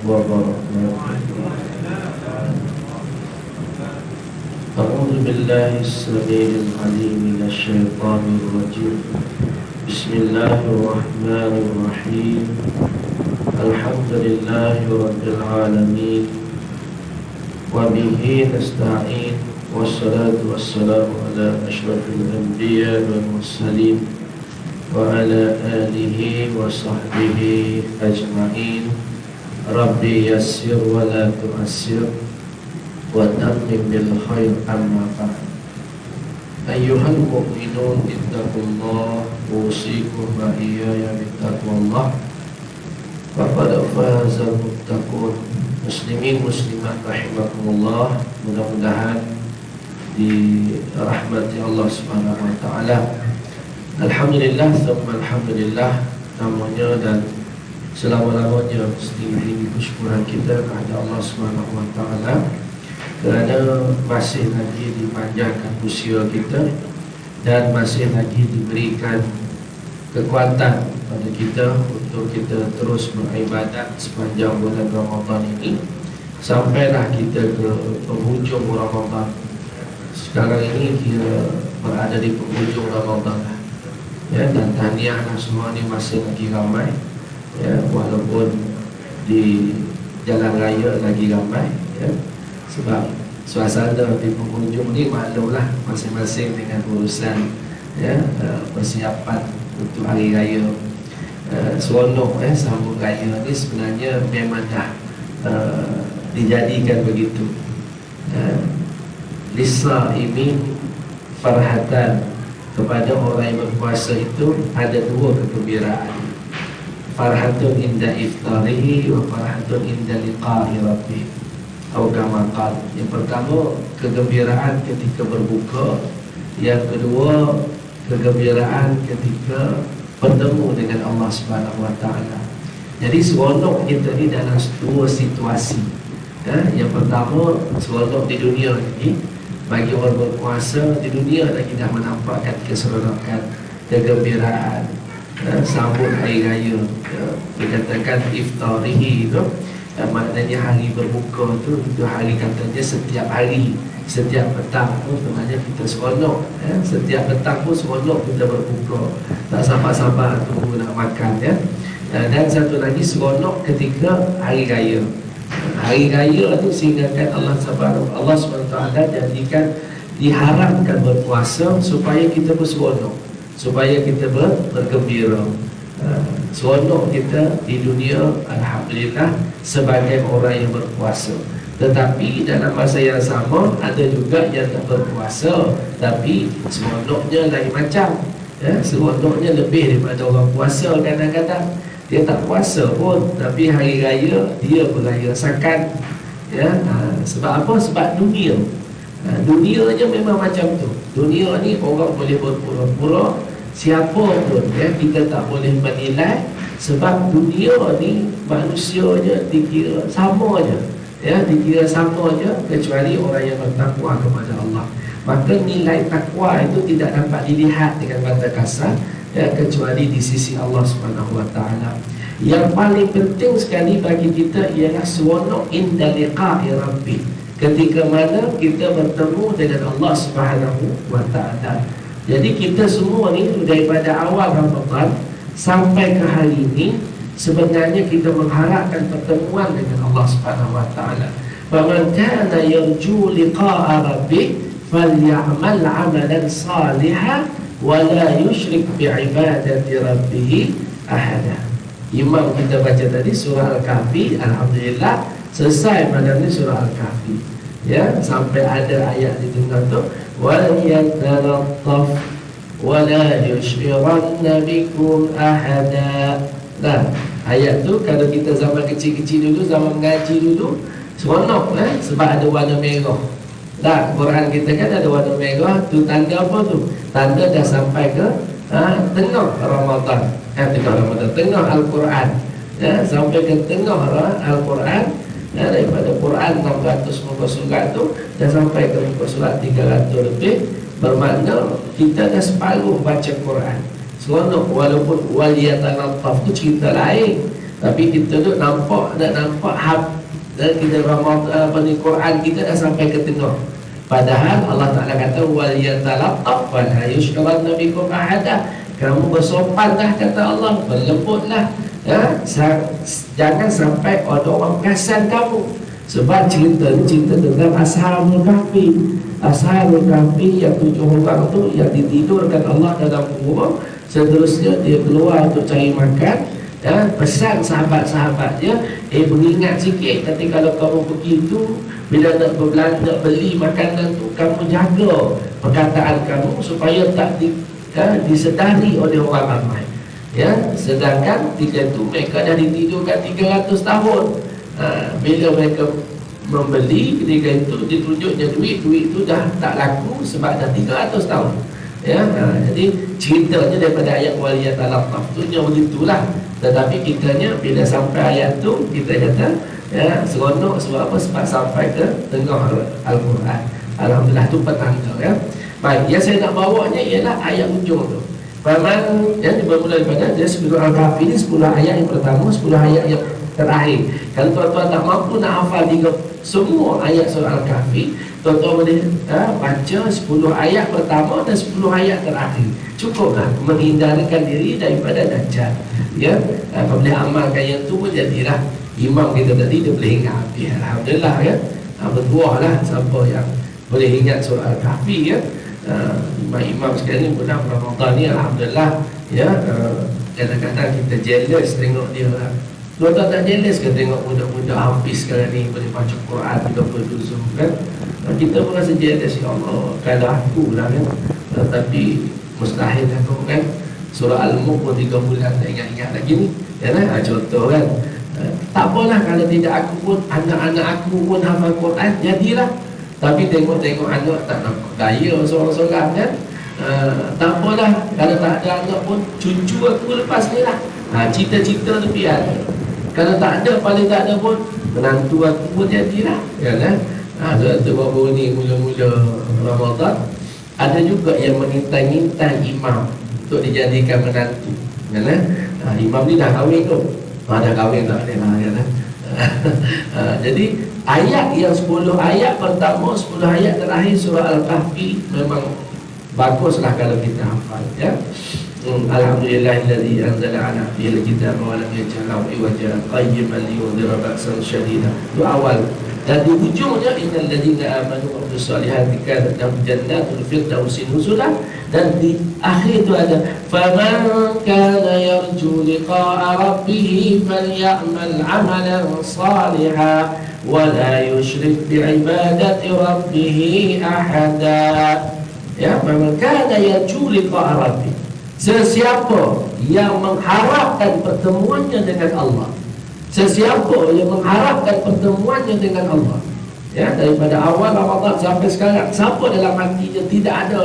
wabarakatuh. A'udzu billahi as-sami'il 'alim minasy syaithanir rajim. Bismillahirrahmanirrahim. Alhamdulillahi rabbil alamin. Wa bihi nasta'in. Wassalatu wassalamu ala asyrafil anbiya wal mursalin wa ala alihi wa sahbihi ajma'in. Rabbi yassir wa la tu'assir wa tammim bil khair amma ba'd. Ayyuhal mu'minun ittaqullaha usikum wa iyaya bittaqwallah faqad fazal muttaqun. Muslimin muslimat rahimakumullah, mudah-mudahan dirahmati Allah Subhanahu wa taala. Alhamdulillah, tsumma alhamdulillah, namanya dan selama-lamanya mesti ini kesyukuran kita kepada Allah Subhanahu wa taala kerana masih lagi dipanjangkan usia kita dan masih lagi diberikan kekuatan pada kita untuk kita terus beribadat sepanjang bulan Ramadan ini sampailah kita ke penghujung Ramadan. Sekarang ini kita berada di penghujung Ramadan, ya, dan tahniahlah semua ni masih lagi ramai, ya, walaupun di jalan raya lagi ramai, ya, sebab suasana di penghujung ni maklumlah masing-masing dengan urusan, ya, persiapan untuk hari raya. Seronok, sambung raya ni sebenarnya memang dah dijadikan begitu. Lisaimin farhatan, kepada orang yang berpuasa itu ada dua kegembiraan. Farhatun inda iftarihi wa farhatun inda liqa'i rabbih, atau kama qala. Yang pertama kegembiraan ketika berbuka, yang kedua kegembiraan ketika bertemu dengan Allah Subhanahu wa taala. Jadi seronok kita ni dalam dua situasi. Yang pertama seronok di dunia ini. Bagi orang berpuasa di dunia lagi dah menampakkan keseronokan, kegembiraan, sambut hari raya, dikatakan iftarihi itu, maknanya hari berbuka tu, itu hari katanya setiap hari, setiap petang tu sebenarnya kita seronok, setiap petang pun seronok kita berbuka, tak sabar-sabar tunggu nak makan, ya. Dan satu lagi seronok ketika hari raya. Hari raya itu sehinggakan Allah SWT jadikan, diharapkan berpuasa supaya kita berseronok, supaya kita bergembira. Seronok kita di dunia alhamdulillah sebagai orang yang berpuasa. Tetapi dalam masa yang sama ada juga yang tak berpuasa tapi seronoknya lain macam, ya. Seronoknya lebih daripada orang puasa. Kadang-kadang dia tak puasa pun tapi hari raya dia berayasakan, ya. Sebab apa? Sebab dunia. Dunianya memang macam tu. Dunia ni orang boleh berpura-pura siapa pun, ya. Kita tak boleh menilai sebab dunia ni manusianya dikira sama je, ya, dikira sama je kecuali orang yang bertakwa kepada Allah. Maka nilai takwa itu tidak dapat dilihat dengan mata kasar, ya, kecuali di sisi Allah Subhanahu wa taala. Yang paling penting sekali bagi kita ialah seronok inda liqa'i rabbi, ketika mana kita bertemu dengan Allah Subhanahu wa taala. Jadi kita semua ni daripada awal Ramadan sampai ke hari ini sebenarnya kita mengharapkan pertemuan dengan Allah Subhanahu wa taala. Faman kana yarju liqa'a rabbih falyamal 'amalan salihan wa la yusyrik bi'ibadati rabbih ahada. Imam kita baca tadi surah Al-Kahfi, alhamdulillah selesai malam ni surah Al-Kahfi, ya, sampai ada ayat di tengah tu wal yatalattaf wa la yush'iranna bikum ahada. Nah, ayat tu kalau kita zaman kecil-kecil dulu, zaman mengaji dulu, seronok, sebab ada warna merah. Dah, Quran kita kan ada warna merah, tu tanda apa tu? Tanda dah sampai ke tengah Ramadan, tengah Al-Quran, ya, sampai ke tengah Al-Quran, ya, daripada Quran 600 muka surat tu dah sampai ke muka surat 300 lebih, bermakna kita dah separuh baca Quran. Seronok, walaupun waliyatanattaf tu cerita lain, Tapi kita tu nampak dan kita Quran kita dah sampai ke tengah. Padahal Allah Ta'ala kata wal yatalaqqaf wa la yushranna bikum ahada. Kamu bersopanlah, kata Allah, berlembutlah, ya? Jangan sampai ada orang perasan kamu. Sebab cerita ni cerita tentang Ashabul Kahfi. Ashabul Kahfi yang 7 orang tu yang ditidurkan Allah dalam kubur. Seterusnya dia keluar untuk cari makan, ya? Pesan sahabat-sahabat dia, beringat sikit, nanti kalau kamu pergi tu, bila nak beli makanan tu, kamu jaga perkataan kamu supaya tak disedari oleh orang ramai, ya. Sedangkan ketika tu mereka dah ditidurkan 300 tahun. Bila mereka membeli, ketika itu ditunjuknya duit tu dah tak laku sebab dah 300 tahun, ya. Jadi ceritanya daripada ayat waliyatalaqqaf tu nya begitulah. Tetapi kitanya bila sampai ayat tu, kita kata, ya, seronok. Sebab apa? Sebab sampai ke tengah Al-Quran. Alhamdulillah, tu petanda, ya. Baik, yang saya nak bawanya ialah ayat ujung tu. Faman, yang bermula daripada dia 10 Al-Kahfi ni 10 ayat yang pertama, 10 ayat yang terakhir. Kalau tuan-tuan tak mampu nak hafal semua ayat surah Al-Kahfi, tuan-tuan boleh baca 10 ayat pertama dan 10 ayat terakhir. Cukuplah menghindarkan diri daripada Dajjal, ya. Apabila amalkan yang tu pun jadilah imam kita tadi, dia boleh ingat habis. Alhamdulillah, ya. Berbuahlah siapa yang boleh ingat surah Al-Kahfi, ya. Imam-imam sekalian bulan Ramadan ni, alhamdulillah, ya. Kadang-kadang kita jealous tengok dia lah. Tuan-tuan tak jealous ke tengok budak-budak habis sekarang ni boleh baca Quran 30 juzuk, kan? Kita pun rasa jealous, ya Allah, kalau aku lah, kan. Tapi mustahil aku, kan. Surah Al-Mulk pun 3 bulan tak ingat-ingat lagi ni, ya, kan? Contoh, kan. Tak apalah kalau tidak aku pun, anak-anak aku pun hafal Quran, jadilah. Tapi tengok-tengok anak tak nampak gaya seorang-seorang, kan. Tak apalah kalau tak ada anak pun, cucu aku lepas ni lah. Cita-cita tu biar. Kalau tak ada, paling tak ada pun, menantu aku pun jadilah, ya, kan. Baru ni mula-mula Ramadan, ada juga yang mengintai-intai imam untuk dijadikan menantu, kan. Imam ni dah kahwin tu, dah kahwin tak ada lah, kan. Jadi ayat yang 10 ayat pertama, 10 ayat terakhir surah Al-Kahfi memang baguslah kalau kita hafal, ya. Alhamdulillahilladzi anzala ala abdihi al-kitaba wa lam yaj'al lahu iwajan qayyiman liyundhira ba'san syadidan. Itu awal. Dan di ujungnya innal ladzina amanu wa amilus solihati kanat lahum jannatul firdausi nuzula. Dan di akhir itu ada faman kana yarju liqa'a rabbih falyamal 'amalan shalihan wa la yusyrik bi'ibadati rabbih ahada. Ya, faman kana yarju liqa'a rabbih, sesiapa yang mengharapkan pertemuannya dengan Allah, sesiapa yang mengharapkan pertemuannya dengan Allah, ya, daripada awal Ramadan sampai sekarang, siapa dalam hatinya tidak ada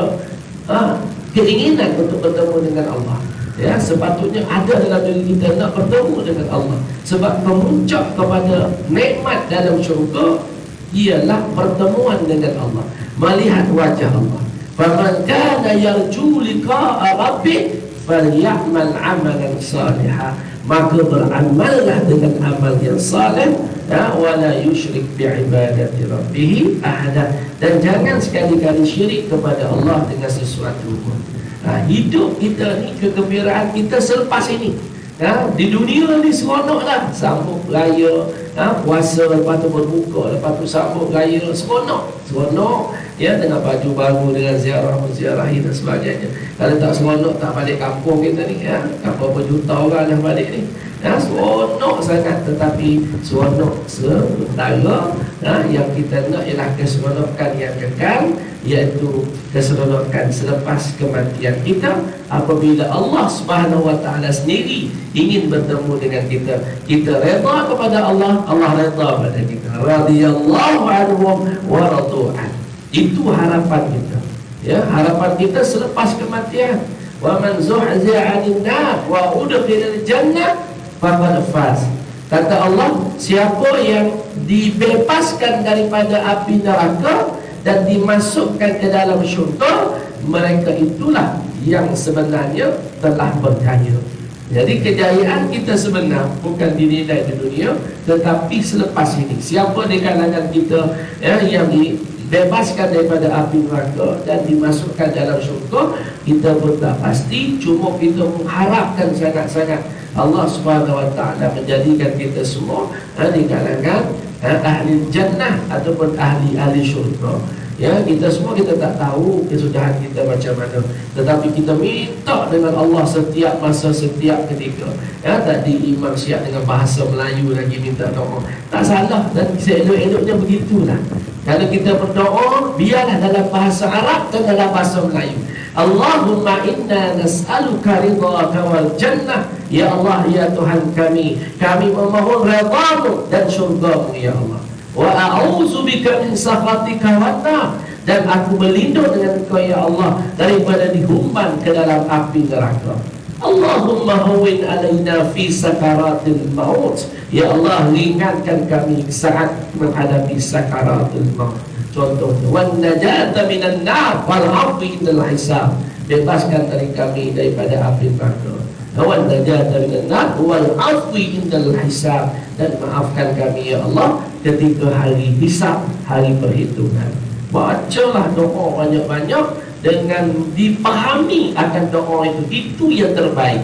keinginan untuk bertemu dengan Allah, ya, sepatutnya ada dalam diri kita nak bertemu dengan Allah. Sebab pemuncak kepada nikmat dalam syurga ialah pertemuan dengan Allah, melihat wajah Allah. Faman kana yarju liqa'a rabbih falyamal 'amalan shalihan, maka beramallah dengan amal yang saleh, ya, wala yusyrik bi'ibadati rabbih ahada, dan jangan sekali-kali syirik kepada Allah dengan sesuatu pun. Hidup kita ni, kegembiraan kita selepas ini, ya, di dunia ni seronoklah, sambut raya, puasa, lepas tu berbuka, lepas tu sambut raya, seronok, ya, dengan baju baru, dengan ziarah menziarahi dan sebagainya. Kalau tak seronok, tak balik kampung kita ni, ya, berapa juta orang dah balik ni, ya, seronok sangat. Tetapi seronok sementara, ya, yang kita nak ialah keseronokan yang kekal, iaitu keseronokan selepas kematian kita, apabila Allah Subhanahu wa ta'ala sendiri ingin bertemu dengan kita. Kita redha kepada Allah, Allah redha pada kita. Radhiyallahu anhum wa radu'an. Itu harapan kita, ya, harapan kita selepas kematian. Wa man zuhzi'a 'anil nar wa udkhilal jannah faqad faz. Kata Allah, siapa yang dibebaskan daripada api neraka dan dimasukkan ke dalam syurga, mereka itulah yang sebenarnya telah berjaya. Jadi kejayaan kita sebenar bukan dinilai di dunia, tetapi selepas ini. Siapa di kalangan kita yang dibebaskan daripada api neraka dan dimasukkan dalam syurga, kita pun tak pasti. Cuma kita mengharapkan sangat-sangat Allah Subhanahu Wa Taala menjadikan kita semua di kalangan ahli jannah ataupun ahli syurga. Ya, kita semua kita tak tahu kesudahan kita macam mana, tetapi kita minta dengan Allah setiap masa, setiap ketika. Ya, tadi Imam Syiah dengan bahasa Melayu lagi minta doa. Tak salah, dan elok-eloknya begitulah. Kalau kita berdoa, biarlah dalam bahasa Arab dan dalam bahasa Melayu. Allahumma inna nas'aluka ridhaka wal jannah. Ya Allah, ya Tuhan kami memohon redha-Mu dan syurga-Mu ya Allah. Wa a'udzubika min sakhatika wan nar, dan aku berlindung dengan Engkau ya Allah daripada dihumban ke dalam api neraka. Allahumma hawwin alaina fi sakaratil maut. Ya Allah, ringankan kami saat menghadapi sakaratul maut. Contohnya, wan najata minan nar wal 'afwi indal hisab, bebaskan dari kami daripada api neraka. Wan najata minan nar wal 'afwi indal hisab, dan maafkan kami ya Allah ketika hari hisab, hari perhitungan. Bacalah doa banyak-banyak dengan dipahami akan doa itu yang terbaik.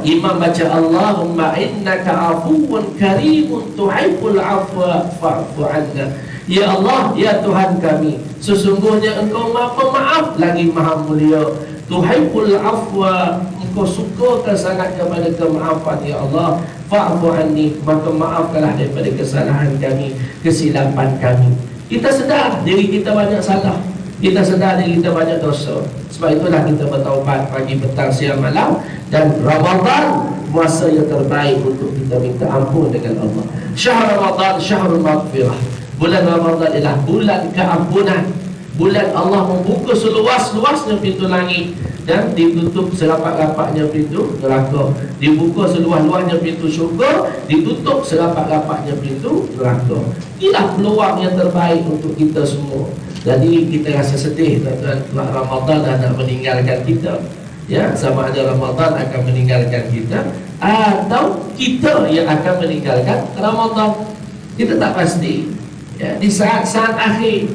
Imam baca Allahumma innaka afuwun karimun tuhibbul afwa fa'fu 'anna. Ya Allah, ya Tuhan kami, sesungguhnya Engkau Maha Pemaaf lagi Maha Mulia. Tuhibbul afwa, Engkau suka sangat kepada kemaafan ya Allah. Fa'fu anni, maka maafkanlah daripada kesalahan kami, kesilapan kami. Kita sedar diri kita banyak salah, kita sedar diri kita banyak dosa. Sebab itulah kita bertaubat pagi, petang, siang, malam. Dan Ramadan masa yang terbaik untuk kita minta ampun dengan Allah. Syahr Ramadan syahrul maghfirah. Bulan Ramadan ialah bulan keampunan. Bulan Allah membuka seluas-luasnya pintu langit dan ditutup serapat-rapatnya pintu neraka. Dibuka seluas-luasnya pintu syurga, ditutup serapat-rapatnya pintu neraka. Inilah peluang yang terbaik untuk kita semua. Jadi kita rasa sedih tuan-tuan, Ramadan dah nak meninggalkan kita. Ya, sama ada Ramadan akan meninggalkan kita atau kita yang akan meninggalkan Ramadan. Kita tak pasti. Ya, di saat-saat akhir,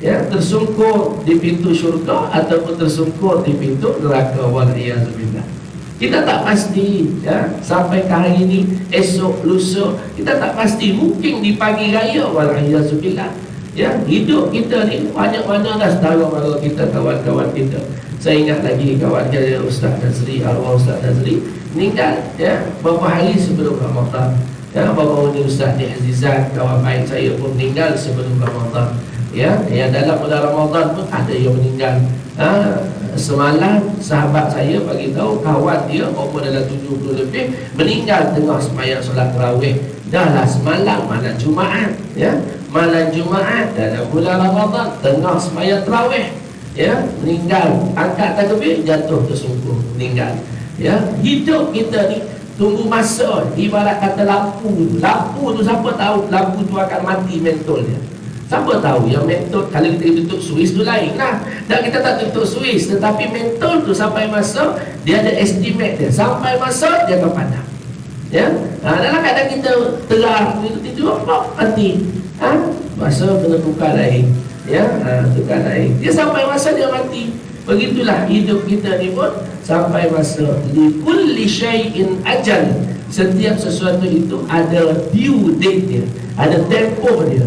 ya, tersungkur di pintu syurga ataupun tersungkur di pintu neraka, wal'iyadzubillah. Kita tak pasti, ya, sampai ke hari ini, esok, lusa, kita tak pasti. Mungkin di pagi raya, wal'iyadzubillah. Ya, hidup kita ni banyak-banyak dah saudara-saudara kita, kawan-kawan kita. Saya ingat lagi kawan saya Ustaz Nazri, arwah Ustaz Nazri meninggal, ya, beberapa hari sebelum Ramadan. Ya, baru ni Ustaz Ni Azizan, kawan baik saya pun meninggal sebelum Ramadan. Ya, yang dalam bulan Ramadan pun ada yang meninggal. Semalam sahabat saya bagi tahu kawan dia umur dalam 70 lebih meninggal tengah sembahyang solat tarawih. Dahlah semalam malam Jumaat, ya, malam Jumaat dalam bulan Ramadan tengah sembahyang tarawih, ya, meninggal. Angkat takbir, jatuh tersungkur, meninggal. Ya, hidup kita ni tunggu masa, ibarat kata lampu. Lampu tu siapa tahu lampu tu akan mati mentol dia? Siapa tahu yang mentol, kalau kita tutup suis tu lain lah. Dan kita tak tutup suis, tetapi mentol tu sampai masa dia ada estimate dia, sampai masa dia akan padam. Ya, dalam keadaan kita terang tidur apa mati, masa kena tukar lain. Ya, tukar lain. Dia sampai masa dia mati. Begitulah hidup kita ni pun sampai masa. Li kulli syai'in ajal. Setiap sesuatu itu ada due date dia, ada tempoh dia.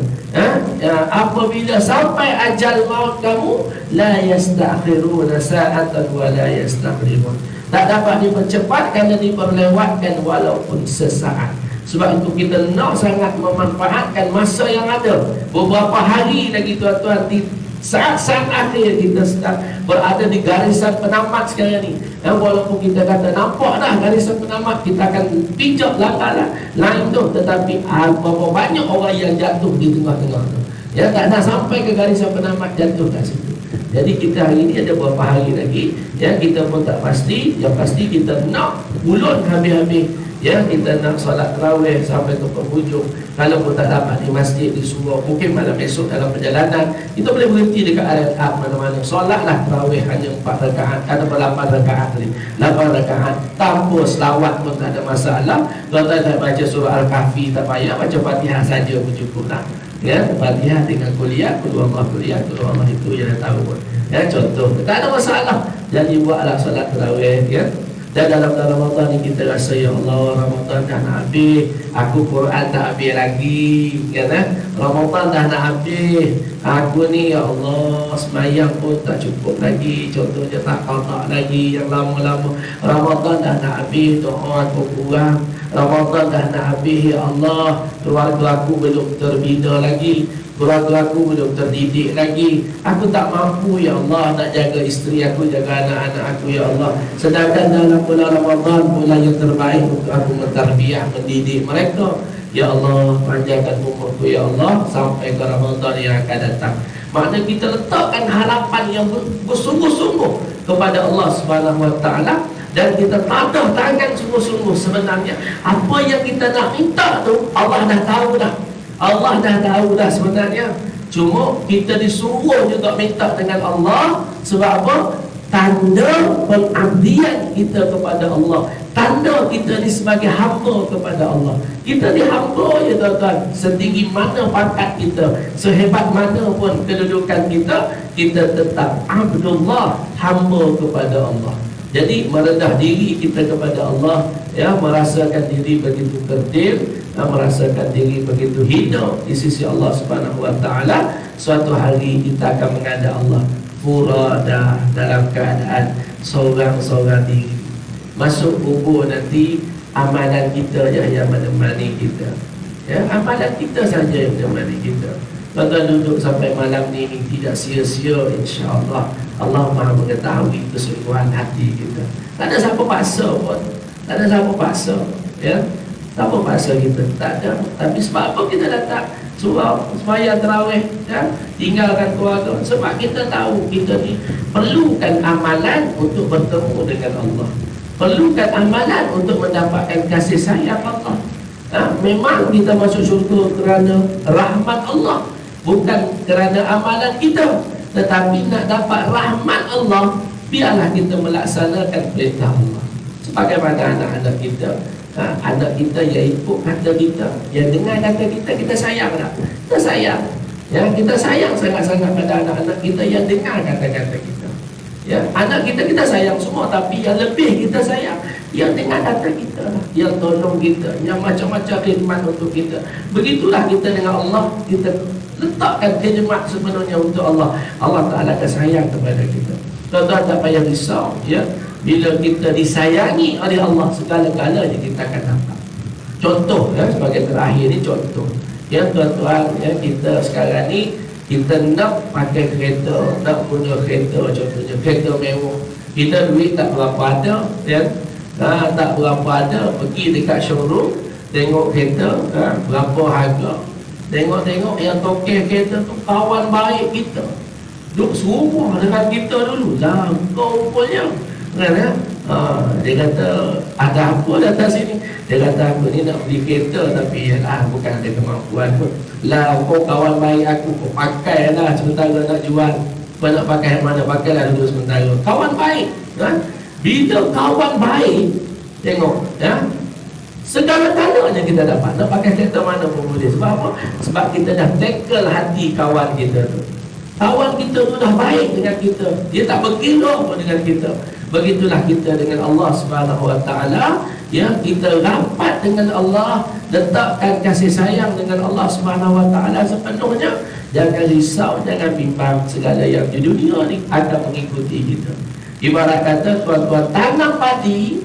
Apabila sampai ajal maut kamu, la yastakhiruna sa'atan wa la yastaqdimun. Tak dapat dipercepatkan dan diperlewatkan walaupun sesaat. Sebab itu kita nak sangat memanfaatkan masa yang ada. Beberapa hari lagi tuan-tuan, di saat-saat akhir kita sedang berada di garisan penamat sekarang ni. Walaupun kita kata nampak dah garisan penamat, kita akan pijak langkah lain tu, tetapi berapa banyak orang yang jatuh di tengah-tengah tu. Ya, tak nak sampai ke garisan penamat, jatuh kat situ. Jadi kita hari ni ada beberapa hari lagi, ya, kita pun tak pasti. Yang pasti kita nak ulun habis-habis Ya, kita nak solat tarawih sampai ke penghujung. Kalau pun tak dapat di masjid, di surau, mungkin malam esok dalam perjalanan, kita boleh berhenti dekat al-Adab mana-mana. Solatlah tarawih hanya 4 rakaat atau 8 rakaat tadi. 8 rakaat tanpa selawat pun tak ada masalah. Kalau tak baca surah Al-Kahfi tak payah, baca Fatihah saja pun cukuplah. Ya, Fatihah dengan kuliah, qul huwallahu itu yang tahu. Ya, contoh, tak ada masalah. Jadi buatlah solat tarawih, ya. Dan dalam Ramadan ni kita rasa, ya Allah, Ramadan dah nak habis, aku Quran tak habis lagi, kan? Ramadan dah nak habis, aku ni ya Allah semayang pun tak cukup lagi, contohnya tak qada lagi yang lama-lama. Ramadan dah nak habis, doa aku kurang. Ramadan dah nak habis, ya Allah, keluarga aku belum terbina lagi, keluarga aku belum terdidik lagi. Aku tak mampu, ya Allah, nak jaga isteri aku, jaga anak-anak aku, ya Allah. Sedangkan dalam bulan Ramadan, bulan yang terbaik untuk aku mentarbiah, mendidik mereka. Ya Allah, panjangkan umurku, ya Allah, sampai ke Ramadan yang akan datang. Maknanya kita letakkan harapan yang bersungguh-sungguh kepada Allah Subhanahu Wa Taala. Dan kita tadah tangan sungguh-sungguh. Sebenarnya apa yang kita nak minta tu Allah dah tahu dah. Allah dah tahu dah sebenarnya. Cuma kita disuruh juga minta dengan Allah. Sebab apa? Tanda pengabdian kita kepada Allah, tanda kita ni sebagai hamba kepada Allah. Kita ni hamba je tuan-tuan. Setinggi mana pangkat kita, sehebat mana pun kedudukan kita, kita tetap Abdullah, hamba kepada Allah. Jadi merendah diri kita kepada Allah, ya, merasakan diri begitu kerdil, merasakan diri begitu hina di sisi Allah Subhanahu Wa Taala. Suatu hari kita akan menghadap Allah furada, dalam keadaan seorang-seorang diri. Masuk kubur nanti, amalan kita je yang menemani kita, ya, amalan kita saja yang menemani kita. Tuan-tuan duduk sampai malam ni tidak sia-sia, insya-Allah. Allah Maha mengetahui kesungguhan hati kita. Tak ada siapa paksa pun. Tak ada siapa paksa, ya. Siapa paksa kita? Tak ada. Tapi sebab apa kita datang surau sembahyang tarawih, ya? Tinggalkan keluarga. Sebab kita tahu kita ni perlukan amalan untuk bertemu dengan Allah. Perlukan amalan untuk mendapatkan kasih sayang Allah. Memang kita masuk syurga kerana rahmat Allah, bukan kerana amalan kita. Tetapi nak dapat rahmat Allah, biarlah kita melaksanakan perintah Allah. Sebagaimana anak-anak kita, anak kita yang ikut kata kita, yang dengar kata kita, kita sayang tak? Kita sayang, ya, kita sayang sangat-sangat pada anak-anak kita yang dengar kata-kata kita. Ya, anak kita kita sayang semua, tapi yang lebih kita sayang yang dengar kata kita, yang tolong kita, yang macam-macam khidmat untuk kita. Begitulah kita dengan Allah, kita letakkan khidmat sepenuhnya untuk Allah. Allah Ta'ala akan sayang kepada kita. Tuan-tuan tak payah risau, ya. Bila kita disayangi oleh Allah, segala-galanya kita akan dapat. Contoh, ya, sebagai terakhir ni contoh. Ya tuan-tuan, ya, kita sekarang ni kita nak pakai kereta, nak guna kereta, contohnya kereta mewah. Kita duit tak berapa ada, ya. Tak berapa ada, pergi dekat showroom, tengok kereta, berapa harga. Tengok-tengok yang tokeh kereta tu kawan baik kita, duk serumah dengan kita dulu. Lah kau rupanya, kan, ya? Dia kata ada apa datang sini. Dia kata aku ni nak beli kereta, tapi bukan ada kemampuan pun. Lah kau kawan baik aku, kau pakai lah sementara nak jual. Kau nak pakai yang mana, pakailah dulu sementara. Kawan baik, kan? Bila kawan baik, tengok, ya, segala-galanya kita dapat. Nak pakai kereta mana pun boleh. Sebab apa? Sebab kita dah tackle hati kawan kita tu. Kawan kita tu dah baik dengan kita, dia tak berkira pun dengan kita. Begitulah kita dengan Allah Subhanahu Wa Taala, ya, kita rapat dengan Allah, letakkan kasih sayang dengan Allah Subhanahu Wa Taala sepenuhnya. Jangan risau, jangan bimbang, segala yang di dunia ni akan mengikuti kita. Ibarat kata tuan-tuan tanam padi,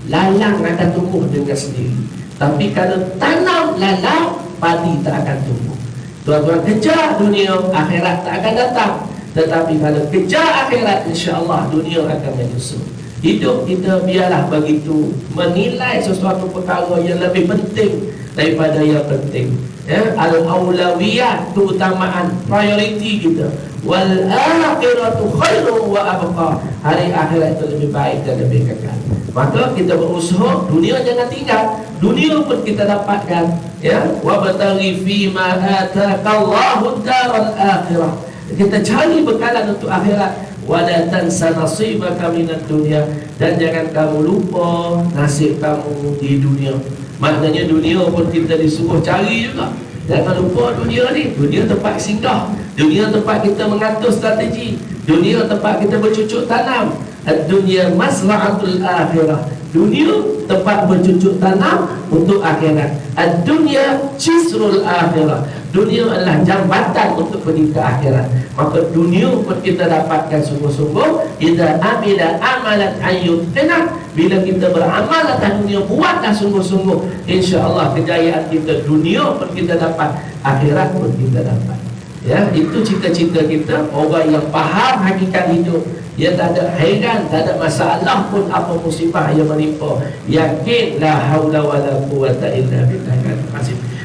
lalang akan tumbuh dengan sendiri. Tapi kalau tanam lalang, padi tak akan tumbuh. Tuan-tuan kejar dunia, akhirat tak akan datang. Tetapi kalau kejar akhirat, insya-Allah dunia akan menyusul. Hidup kita biarlah begitu, menilai sesuatu perkara yang lebih penting daripada yang penting, ya. Al-aulawiyat, keutamaan, priority kita. Wal akhiratu khairun wa abqa. Hari akhirat itu lebih baik dan lebih kekal. Maka kita berusaha, dunia jangan tinggal, dunia pun kita dapatkan, ya. Wa bataghi fi ma ataqallahu daral akhirah. Kita cari bekalan untuk akhirat. Wa la tansa nasibaka minad dunya, dan jangan kamu lupa nasib kamu di dunia. Maknanya dunia pun kita disuruh cari juga. Jangan lupa dunia ni, dunia tempat singgah, dunia tempat kita mengatur strategi, dunia tempat kita bercucuk tanam. Ad-dunya masra'atul akhirah. Dunia tempat bercucuk tanam untuk akhirat. Ad-dunya jisrul akhirah. Dunia adalah jambatan untuk pergi ke akhirat. Maka dunia pun kita dapatkan sungguh-sungguh. Idza amila amalan ayyutinat. Bila kita beramal atas dunia, buatlah sungguh-sungguh, insya-Allah kejayaan kita dunia pun kita dapat, akhirat pun kita dapat. Ya, itu cita-cita kita. Orang yang faham hakikat hidup, dia tak ada hairan, tak ada masalah pun apa musibah yang menimpa, yakin la haula wala quwwata illa billah.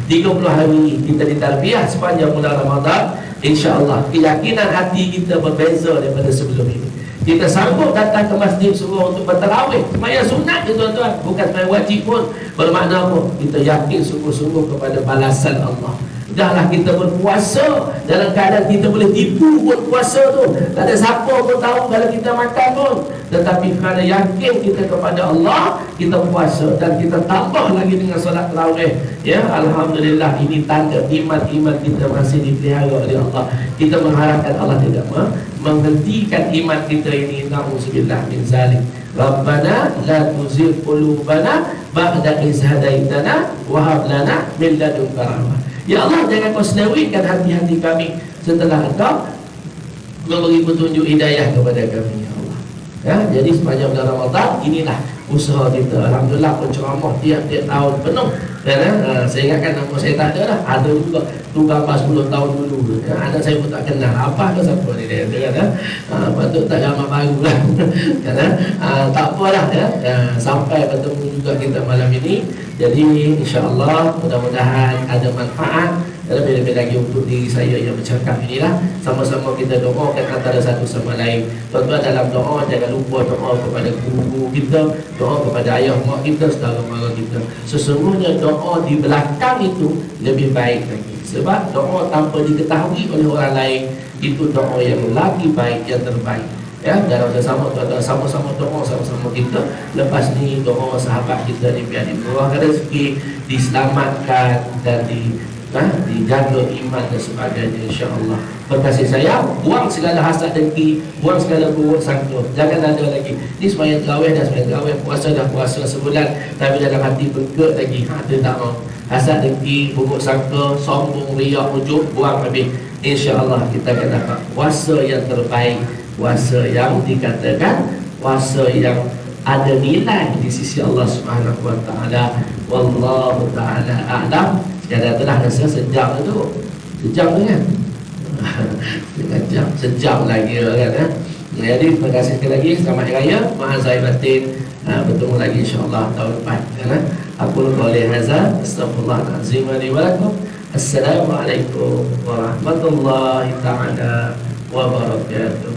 30 hari kita ditarbiyah sepanjang bulan Ramadan, insya-Allah keyakinan hati kita berbeza daripada sebelum ini. Kita sanggup datang ke masjid suruh untuk bertarawih, sembahyang sunat je tuan-tuan, bukan sembahyang wajib pun. Bermakna apa? Kita yakin sungguh-sungguh kepada balasan Allah. Dahlah kita berpuasa dalam keadaan kita boleh tipu pun puasa tu, tak ada siapa pun tahu kalau kita makan pun, tetapi kerana yakin kita kepada Allah, kita puasa dan kita tambah lagi dengan solat tarawih. Ya, alhamdulillah, ini tanda iman kita masih dipelihara oleh Allah. Kita mengharapkan Allah tidak menghentikan iman kita ini. Na'udzubillah min zalik. Rabbana la tuzigh qulubana ba'da idh hadaitana wa hab lana min ladunka rahmah. Ya Allah, jangan kau senawikan hati-hati kami setelah Engkau memberi petunjuk hidayah kepada kami, ya Allah. Ya, jadi sepanjang bulan Ramadan inilah usaha kita. Alhamdulillah, penceramah tiap-tiap tahun penuh. Dan saya ingatkan nama saya tak ada dah. Ada juga tu gambar 10 tahun dulu. Ya, anak saya pun tak kenal apa ke siapa ni dia kata. Patut tak gambar baru lah. Tak apalah ya. Sampai bertemu juga kita malam ini. Jadi insya-Allah mudah-mudahan ada manfaat dan lebih-lebih lagi untuk diri saya yang bercakap inilah. Sama-sama kita doakan antara satu sama lain. Tuan-tuan, dalam doa jangan lupa doa kepada guru kita, doa kepada ayah mak kita, saudara mara kita. Sesungguhnya doa di belakang itu lebih baik lagi. Sebab doa tanpa diketahui oleh orang lain itu doa yang lagi baik, yang terbaik. Ya, dalam bersama tuan-tuan, sama-sama doa sama-sama kita. Lepas ni doa sahabat kita ni biar dimurahkan rezeki, diselamatkan dan dijaga iman dan sebagainya, insya-Allah. Berkasih sayang, buang segala hasad dengki, buang segala buruk sangka. Jangan ada lagi. Ni sembahyang tarawih dah, sembahyang tarawih, puasa dah puasa sebulan, tapi dalam hati bergerak lagi. Dia tak mau. Hasad dengki, buruk sangka, sombong, riak, ujub, buang habis. Insya-Allah kita akan dapat puasa yang terbaik, puasa yang dikatakan puasa yang ada nilai di sisi Allah Subhanahu wa taala. Wallahu taala a'lam. Sekadar telah rasa sejam tu. Sejam tu kan? Sejam lagi kan? Jadi terima kasih sekali lagi. Selamat Hari Raya. Maaf zahir batin. Bertemu lagi insya-Allah tahun depan kan? Aku qouli hadza astaghfirullahalazim li wa lakum. Assalamualaikum warahmatullahi taala wabarakatuh.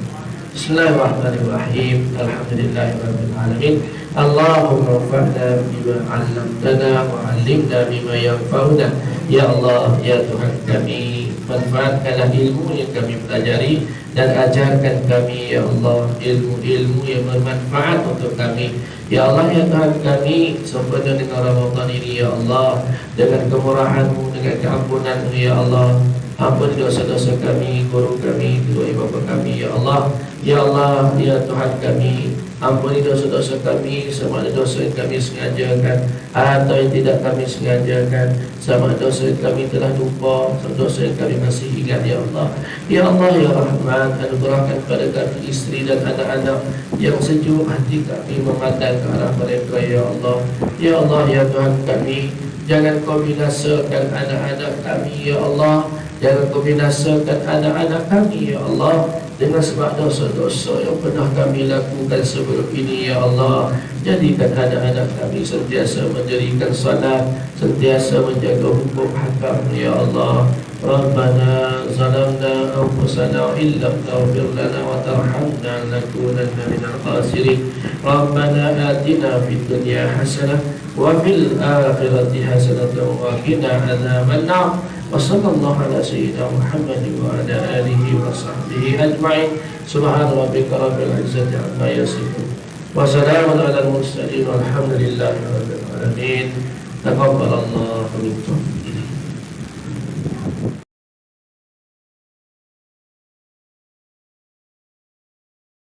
Bismillahirrahmanirrahim. Alhamdulillahirabbil alamin. Allahumma anfa'na bima 'allamtana wa 'allimna bima yanfa'una. Ya Allah, ya Tuhan kami, manfaatkanlah ilmu yang kami pelajari dan ajarkan kami, ya Allah, ilmu-ilmu yang bermanfaat untuk kami. Ya Allah, ya Tuhan kami, sempena dengan Ramadan ini, ya Allah, dengan kemurahan-Mu, dengan keampunan-Mu, ya Allah, ampuni dosa-dosa kami, guru kami, kedua ibu bapa kami, ya Allah. Ya Allah, ya Tuhan kami, ampuni dosa-dosa kami, sama ada dosa yang kami sengajakan atau yang tidak kami sengajakan, sama dosa yang kami telah lupa, sama dosa yang kami masih ingat, ya Allah. Ya Allah, ya Rahman, anugerahkan kepada kami isteri dan anak-anak yang sejuk hati kami memandang ke arah mereka, ya Allah. Ya Allah, ya Tuhan kami, jangan Kau binasakan anak-anak kami, ya Allah. Jangan Kau binasakan anak-anak kami, ya Allah, dengan sebab dosa-dosa yang pernah kami lakukan sebelum ini, ya Allah. Jadikan anak-anak kami sentiasa menjadikan salat, sentiasa menjaga hukum hakam, ya Allah. ربنا ظلمنا أنفسنا وإن لم تغفر لنا وترحمنا لنكونن من الخاسرين ربنا آتنا في الدنيا حسنة وفي الآخرة حسنة وقنا عذاب النار وصلى الله على سيدنا محمد وعلى آله وصحبه أجمعين سبحان ربك رب العزة عما يصفون وسلام على المرسلين والحمد لله رب العالمين تقبل الله منكم